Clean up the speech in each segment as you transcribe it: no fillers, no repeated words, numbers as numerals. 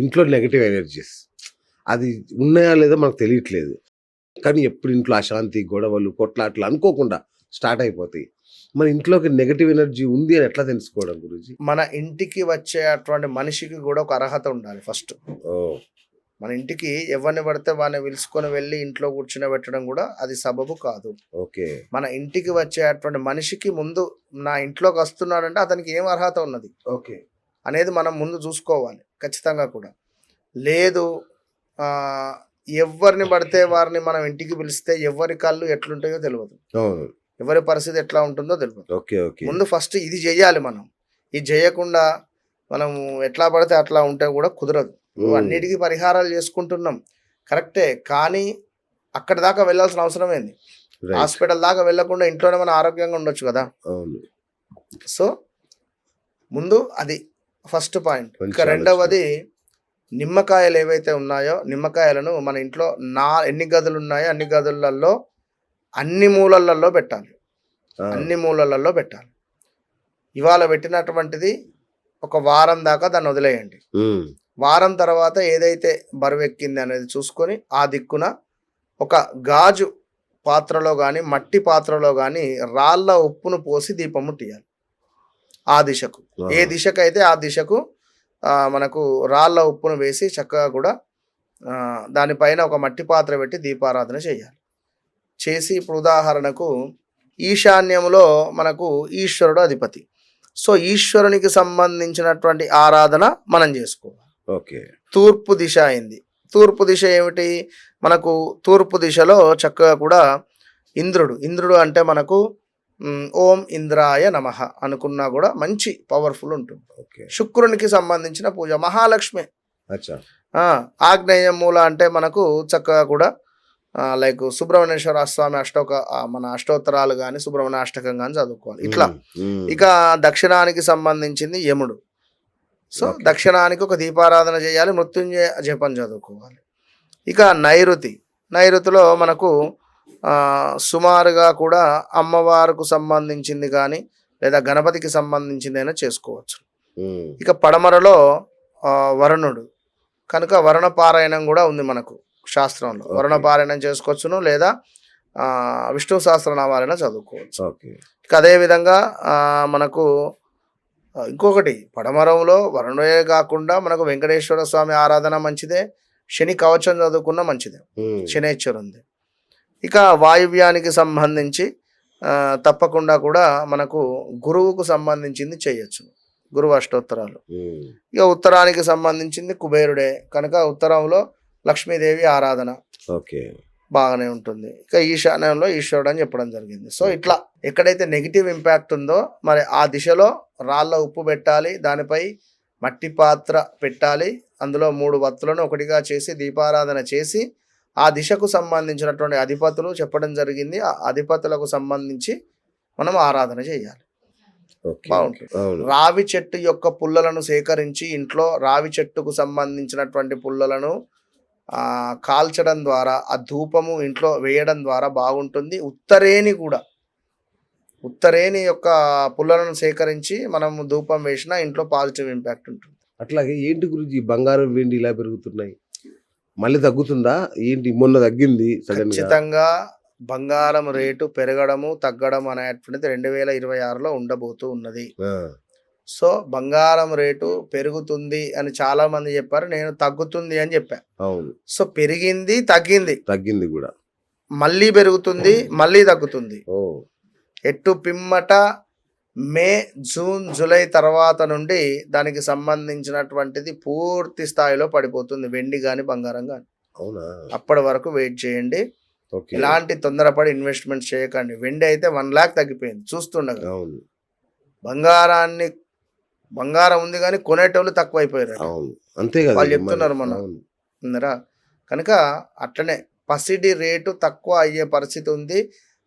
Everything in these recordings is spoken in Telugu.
ఇంట్లో నెగెటివ్ ఎనర్జీస్ అది ఉన్నాయా లేదా మనకు తెలియట్లేదు. కానీ ఎప్పుడు ఇంట్లో అశాంతి, గొడవలు, కొట్లాట్లు అనుకోకుండా స్టార్ట్ అయిపోతాయి. మన ఇంట్లోకి నెగెటివ్ ఎనర్జీ ఉంది అని ఎట్లా తెలుసుకోవడం గురూజీ? మన ఇంటికి వచ్చే అటువంటి మనిషికి కూడా ఒక అర్హత ఉండాలి ఫస్ట్. ఓహ్! మన ఇంటికి ఎవరిని పడితే వాడిని పిలుచుకొని వెళ్ళి ఇంట్లో కూర్చునబెట్టడం కూడా అది సబబు కాదు. ఓకే. మన ఇంటికి వచ్చే అటువంటి మనిషికి ముందు నా ఇంట్లోకి వస్తున్నాడంటే అతనికి ఏం అర్హత ఉన్నది ఓకే. అనేది మనం ముందు చూసుకోవాలి ఖచ్చితంగా కూడా. లేదు ఎవరిని పడితే వారిని మనం ఇంటికి పిలిస్తే ఎవరి కళ్ళు ఎట్లుంటాయో తెలియదు, అవును. ఎవరి పరిస్థితి ఎట్లా ఉంటుందో తెలియదు. ఓకే. ఓకే. ముందు ఫస్ట్ ఇది చెయ్యాలి మనం. ఇది చేయకుండా మనం ఎట్లా పడితే అట్లా ఉంటే కూడా కుదరదు. అన్నిటికీ పరిహారాలు చేసుకుంటున్నాం కరెక్టే, కానీ అక్కడ దాకా వెళ్ళాల్సిన అవసరం ఏంది? హాస్పిటల్ దాకా వెళ్ళకుండా ఇంట్లోనే మనం ఆరోగ్యంగా ఉండొచ్చు కదా. అవును. సో ముందు అది ఫస్ట్ పాయింట్. ఇంకా రెండవది, నిమ్మకాయలు ఏవైతే ఉన్నాయో నిమ్మకాయలను మన ఇంట్లో ఎన్ని గదులు ఉన్నాయో అన్ని గదులలో అన్ని మూలలలో పెట్టాలి. అన్ని మూలలలో పెట్టాలి. ఇవాళ పెట్టినటువంటిది ఒక వారం దాకా దాన్ని వదిలేయండి. వారం తర్వాత ఏదైతే బరువెక్కింది అనేది చూసుకొని ఆ దిక్కున ఒక గాజు పాత్రలో కానీ మట్టి పాత్రలో కానీ రాళ్ళ ఉప్పును పోసి దీపం ముట్టియాలి. ఆ దిశకు, ఏ దిశకైతే ఆ దిశకు మనకు రాళ్ళ ఉప్పును వేసి చక్కగా కూడా దానిపైన ఒక మట్టి పాత్ర పెట్టి దీపారాధన చేయాలి. చేసి ఇప్పుడు ఉదాహరణకు ఈశాన్యంలో మనకు ఈశ్వరుడు అధిపతి. సో ఈశ్వరునికి సంబంధించినటువంటి ఆరాధన మనం చేసుకోవాలి. ఓకే. తూర్పు దిశ అయింది. తూర్పు దిశ ఏమిటి? మనకు తూర్పు దిశలో చక్కగా కూడా ఇంద్రుడు అంటే మనకు ఓం ఇంద్రాయ నమః అనుకున్నా కూడా మంచి పవర్ఫుల్ ఉంటుంది. ఓకే. శుక్రునికి సంబంధించిన పూజ మహాలక్ష్మి. అచ్చా. ఆగ్నేయ మూల అంటే మనకు చక్కగా కూడా లైక్ సుబ్రహ్మణ్యేశ్వర స్వామి మన అష్టోత్తరాలు కానీ సుబ్రహ్మణ్య అష్టకం కానీ చదువుకోవాలి ఇట్లా. ఇక దక్షిణానికి సంబంధించింది యముడు. సో దక్షిణానికి ఒక దీపారాధన చేయాలి, మృత్యుంజయ జపం చదువుకోవాలి. ఇక నైరుతిలో మనకు సుమారుగా కూడా అమ్మవారికి సంబంధించింది కానీ లేదా గణపతికి సంబంధించింది అయినా చేసుకోవచ్చు. ఇక పడమరలో వరుణుడు కనుక వరుణ పారాయణం కూడా ఉంది మనకు శాస్త్రంలో. వరుణ పారాయణం చేసుకోవచ్చును, లేదా విష్ణు సహస్రనామాలైనా చదువుకోవచ్చు. ఇక అదేవిధంగా మనకు ఇంకొకటి పడమరంలో వరుణుడే కాకుండా మనకు వెంకటేశ్వర స్వామి ఆరాధన మంచిదే, శని కవచం చదువుకున్న మంచిదే, శనేశ్వరుంది. ఇక వాయువ్యానికి సంబంధించి తప్పకుండా కూడా మనకు గురువుకు సంబంధించింది చేయొచ్చు, గురువు అష్టోత్తరాలు. ఇక ఉత్తరానికి సంబంధించింది కుబేరుడే కనుక ఉత్తరంలో లక్ష్మీదేవి ఆరాధన బాగానే ఉంటుంది. ఇక ఈశాన్యంలో ఈశ్వరుడు అని చెప్పడం జరిగింది. సో ఇట్లా ఎక్కడైతే నెగిటివ్ ఇంపాక్ట్ ఉందో మరి ఆ దిశలో రాళ్ళ ఉప్పు పెట్టాలి, దానిపై మట్టి పాత్ర పెట్టాలి, అందులో 3 వత్తులను ఒకటిగా చేసి దీపారాధన చేసి ఆ దిశకు సంబంధించినటువంటి అధిపతులు చెప్పడం జరిగింది. ఆ అధిపతులకు సంబంధించి మనం ఆరాధన చేయాలి. బాగుంటుంది. రావి చెట్టు యొక్క పుల్లలను సేకరించి ఇంట్లో రావి చెట్టుకు సంబంధించినటువంటి పుల్లలను కాల్చడం ద్వారా ఆ ధూపము ఇంట్లో వేయడం ద్వారా బాగుంటుంది. ఉత్తరేణి యొక్క పుల్లలను సేకరించి మనం ధూపం వేసినా ఇంట్లో పాజిటివ్ ఇంపాక్ట్ ఉంటుంది. అట్లాగే ఏంటి గురించి బంగారం వెండి ఇలా పెరుగుతున్నాయి, మళ్ళీ తగ్గుతుందా ఏంటి? మొన్న తగ్గింది ఖచ్చితంగా. బంగారం రేటు పెరగడము తగ్గడం అనేటువంటిది 2026లో ఉండబోతూ ఉన్నది. సో బంగారం రేటు పెరుగుతుంది అని చాలా మంది చెప్పారు, నేను తగ్గుతుంది అని చెప్పా. సో పెరిగింది తగ్గింది కూడా, మళ్ళీ పెరుగుతుంది మళ్ళీ తగ్గుతుంది. ఎట్టు పిమ్మట మే జూన్ జూలై తర్వాత నుండి దానికి సంబంధించినటువంటిది పూర్తి స్థాయిలో పడిపోతుంది, వెండి కానీ బంగారం కానీ. అప్పటి వరకు వెయిట్ చేయండి. ఇలాంటి తొందరపడి ఇన్వెస్ట్మెంట్ చేయకండి. వెండి అయితే 1 lakh తగ్గిపోయింది చూస్తుండగా. బంగారం ఉంది కానీ కొనేటోళ్ళు తక్కువైపోయారు, అంతే కదా వాళ్ళు చెప్తున్నారు మన. కనుక అట్లనే పసిడి రేటు తక్కువ అయ్యే పరిస్థితి ఉంది,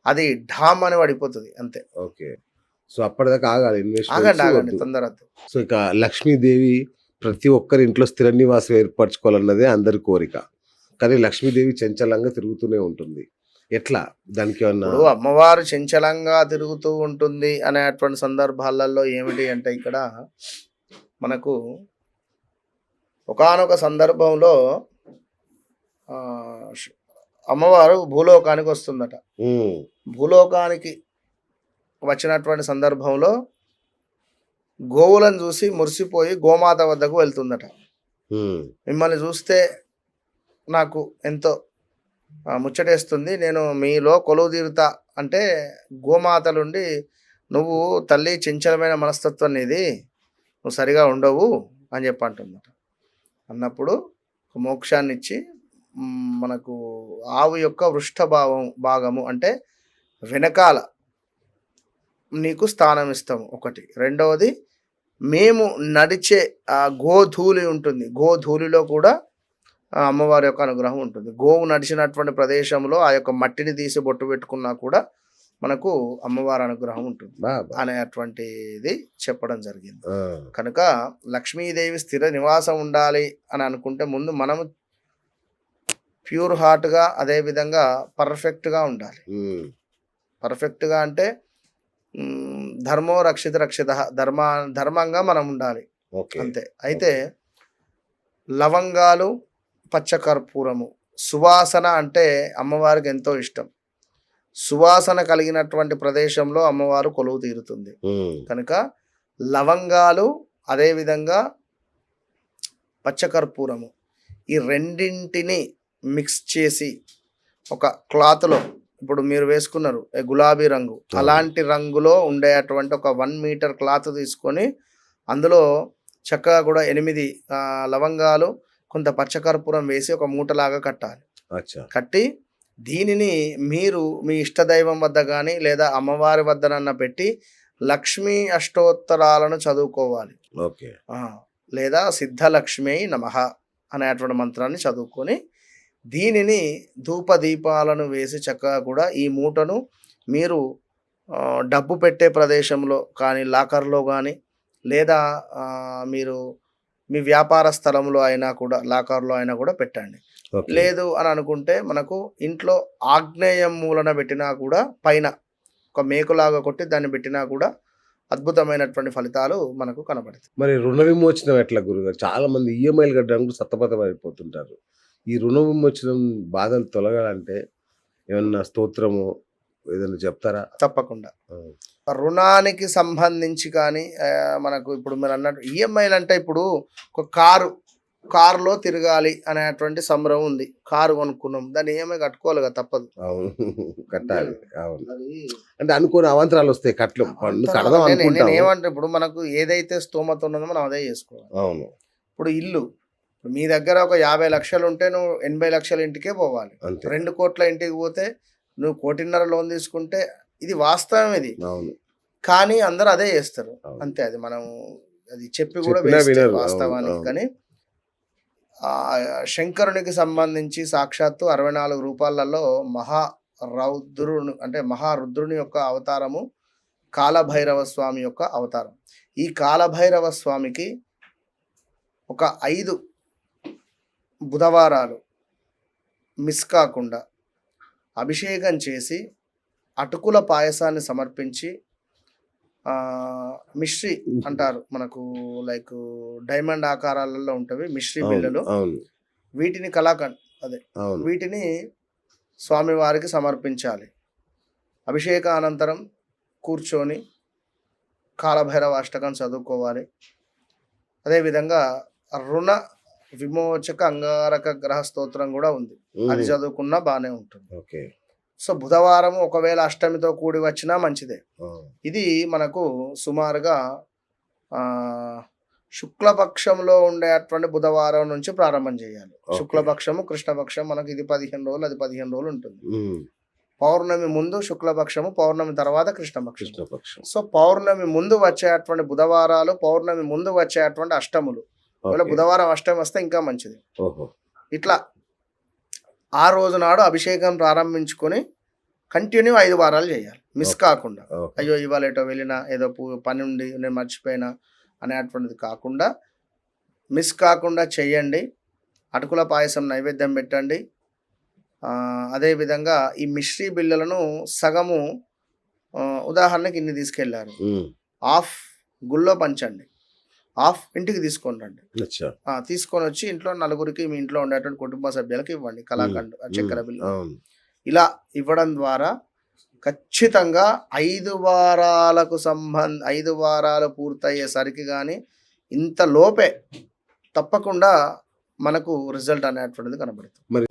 అది ఢామ్ అని పడిపోతుంది అంతే. ఓకే. సో అప్పటిదాకా ఆగాలి, ఆగండి తొందర. సో ఇక లక్ష్మీదేవి ప్రతి ఒక్కరి ఇంట్లో స్థిర నివాసం ఏర్పరచుకోవాలన్నదే అందరి కోరిక. కానీ లక్ష్మీదేవి చంచలంగా తిరుగుతూనే ఉంటుంది. ఎట్లా దానికి అమ్మవారు చంచలంగా తిరుగుతూ ఉంటుంది అనేటువంటి సందర్భాలలో ఏమిటి అంటే ఇక్కడ మనకు ఒకానొక సందర్భంలో ఆ, ష్- అమ్మవారు భూలోకానికి వస్తుందట. ఉమ్, భూలోకానికి వచ్చినటువంటి సందర్భంలో గోవులను చూసి మురిసిపోయి గోమాత వద్దకు వెళ్తుందట. ఉమ్, మిమ్మల్ని చూస్తే నాకు ఎంతో ముచ్చటేస్తుంది, నేను మీలో కొలువు తీరుతా అంటే గోమాతలుండి, నువ్వు తల్లి చంచలమైన మనస్తత్వం నీది, నువ్వు సరిగా ఉండవు అని చెప్పి అంటుందట. అన్నప్పుడు ఒక మోక్షాన్ని ఇచ్చి మనకు ఆవు యొక్క భాగము అంటే వెనకాల నీకు స్థానం ఇస్తాము ఒకటి. రెండవది, మేము నడిచే ఆ గోధూళి ఉంటుంది, గోధూళిలో కూడా ఆ అమ్మవారి యొక్క అనుగ్రహం ఉంటుంది. గోవు నడిచినటువంటి ప్రదేశంలో ఆ యొక్క మట్టిని తీసి బొట్టు పెట్టుకున్నా కూడా మనకు అమ్మవారి అనుగ్రహం ఉంటుంది బా బా. అనేటువంటిది చెప్పడం జరిగింది. ఆ, కనుక లక్ష్మీదేవి స్థిర నివాసం ఉండాలి అని అనుకుంటే ముందు మనము ప్యూర్ హార్ట్గా, అదేవిధంగా పర్ఫెక్ట్గా ఉండాలి. ఉమ్, పర్ఫెక్ట్గా అంటే ధర్మో రక్షిత రక్షిత, ధర్మంగా మనం ఉండాలి ఓకే. అంతే. అయితే లవంగాలు, పచ్చకర్పూరము, సువాసన అంటే అమ్మవారికి ఎంతో ఇష్టం. సువాసన కలిగినటువంటి ప్రదేశంలో అమ్మవారు కొలువు తీరుతుంది. ఉమ్, కనుక లవంగాలు, అదేవిధంగా పచ్చకర్పూరము, ఈ రెండింటిని మిక్స్ చేసి ఒక క్లాత్లో, ఇప్పుడు మీరు వేసుకున్నారు గులాబీ రంగు, అలాంటి రంగులో ఉండేటువంటి ఒక 1 మీటర్ క్లాత్ తీసుకొని అందులో చక్కగా కూడా 8 లవంగాలు, కొంత పచ్చకర్పూరం వేసి ఒక మూటలాగా కట్టాలి. అచ్చా. కట్టి దీనిని మీరు మీ ఇష్టదైవం వద్ద కానీ లేదా అమ్మవారి వద్దనన్న పెట్టి లక్ష్మీ అష్టోత్తరాలను చదువుకోవాలి. ఓకే. లేదా సిద్ధలక్ష్మీ నమః అనేటువంటి మంత్రాన్ని చదువుకొని దీనిని ధూపదీపాలను వేసి చక్కగా కూడా ఈ మూటను మీరు డబ్బు పెట్టే ప్రదేశంలో కానీ, లాకర్లో కానీ, లేదా మీరు మీ వ్యాపార స్థలంలో అయినా కూడా, లాకర్లో అయినా కూడా పెట్టండి. ఓకే. లేదు అని అనుకుంటే మనకు ఇంట్లో ఆగ్నేయం మూలన పెట్టినా కూడా, పైన ఒక మేకులాగా కొట్టి దాన్ని పెట్టినా కూడా అద్భుతమైనటువంటి ఫలితాలు మనకు కనబడతాయి. మరి రుణ విమోచనం ఎట్లా గురుగారు? చాలా మంది ఈఎంఐలు కట్టడానికి సతమతం అయిపోతుంటారు. ఈ రుణ విమోచనం బాధలు తొలగాలంటే ఏమన్నా స్తోత్రము ఏదైనా చెప్తారా? తప్పకుండా. రుణానికి సంబంధించి కానీ మనకు ఇప్పుడు మీరు అన్నట్టు ఈఎంఐలు అంటే, ఇప్పుడు ఒక కారులో తిరగాలి అనేటువంటి సంబరం ఉంది. కారు కొనుక్కున్నాం, దాన్ని ఈఎంఐ కట్టుకోవాలి కదా, తప్పదు. అవును, కట్టాలి. అవును, అది అంటే అనుకోని అవాంతరాలు వస్తాయి, కట్టడం కడదాం నేను అనుకుంటాం. ఏమంటే, ఇప్పుడు మనకు ఏదైతే స్తోమత ఉన్నదో మనం అదే చేసుకోవాలి. అవును, ఇప్పుడు ఇల్లు, మీ దగ్గర ఒక 50 లక్షలు ఉంటే నువ్వు 80 లక్షల ఇంటికే పోవాలి. అంతే. 2 కోట్ల ఇంటికి పోతే నువ్వు 1.5 కోటి లోన్ తీసుకుంటే, ఇది వాస్తవం ఇది. అవును, కానీ అందరూ అదే చేస్తారు. అవును. అంతే, అది మనం అది చెప్పి కూడా చెప్పినా waste వినరు. వాస్తవానికి. అవును. కానీ శంకరునికి సంబంధించి సాక్షాత్తు 64 రూపాలలో మహారుద్రుని యొక్క అవతారము కాలభైరవ స్వామి యొక్క అవతారం. ఈ కాలభైరవ స్వామికి ఒక 5 బుధవారాలు మిస్ కాకుండా అభిషేకం చేసి అటుకుల పాయసాన్ని సమర్పించి, మిశ్రి అంటారు మనకు, లైక్ డైమండ్ ఆకారాలలో ఉంటవి మిశ్రి బిళ్ళలు, అవును, వీటిని అవును, వీటిని స్వామివారికి సమర్పించాలి. అభిషేక అనంతరం కూర్చొని కాలభైరవ అష్టకం చదువుకోవాలి. అదేవిధంగా రుణ విమోచక అంగారక గ్రహ స్తోత్రం కూడా ఉంది, అది చదువుకున్నా బాగానే ఉంటుంది. ఓకే. సో బుధవారం ఒకవేళ అష్టమితో కూడి వచ్చినా మంచిదే. ఆ, ఇది మనకు సుమారుగా శుక్లపక్షంలో ఉండేటువంటి బుధవారం నుంచి ప్రారంభం చేయాలి. Okay. శుక్లపక్షము, కృష్ణపక్షం మనకు ఇది 15 రోజులు, అది 15 రోజులు ఉంటుంది. ఉమ్, పౌర్ణమి ముందు శుక్లపక్షము, పౌర్ణమి తర్వాత కృష్ణపక్షం. కృష్ణపక్షం. సో పౌర్ణమి ముందు వచ్చేటువంటి బుధవారాలు, పౌర్ణమి ముందు వచ్చేటువంటి అష్టములు. ఒకవేళ ఓకే. బుధవారం అష్టమి వస్తే ఇంకా మంచిది. ఓహో. ఇట్లా ఆ రోజు నాడు అభిషేకం ప్రారంభించుకొని కంటిన్యూ 5 వారాలు చేయాలి, మిస్ Okay. కాకుండా. ఓకే. అయ్యో ఇవాళ ఎటో వెళ్ళినా, ఏదో పని ఉండి నేను మర్చిపోయినా అనేటువంటిది కాకుండా మిస్ కాకుండా చెయ్యండి. అటుకుల పాయసం నైవేద్యం పెట్టండి. అదేవిధంగా ఈ మిశ్రీ బిళ్ళలను సగము, ఉదాహరణకి ఇన్ని తీసుకెళ్లారు, ఉమ్, హాఫ్ గుళ్ళో పంచండి. హాఫ్ ఇంటికి తీసుకొని రండి. అచ్చా. తీసుకొని వచ్చి ఇంట్లో నలుగురికి మీ ఇంట్లో ఉండేటువంటి కుటుంబ సభ్యులకి ఇవ్వండి కలాకండ్ చక్కెర బిల్లు. అవును. ఇలా ఇవ్వడం ద్వారా ఖచ్చితంగా 5 వారాలు పూర్తయ్యేసరికి కానీ ఇంత లోపే తప్పకుండా మనకు రిజల్ట్ అనేటువంటిది కనబడుతుంది. మరి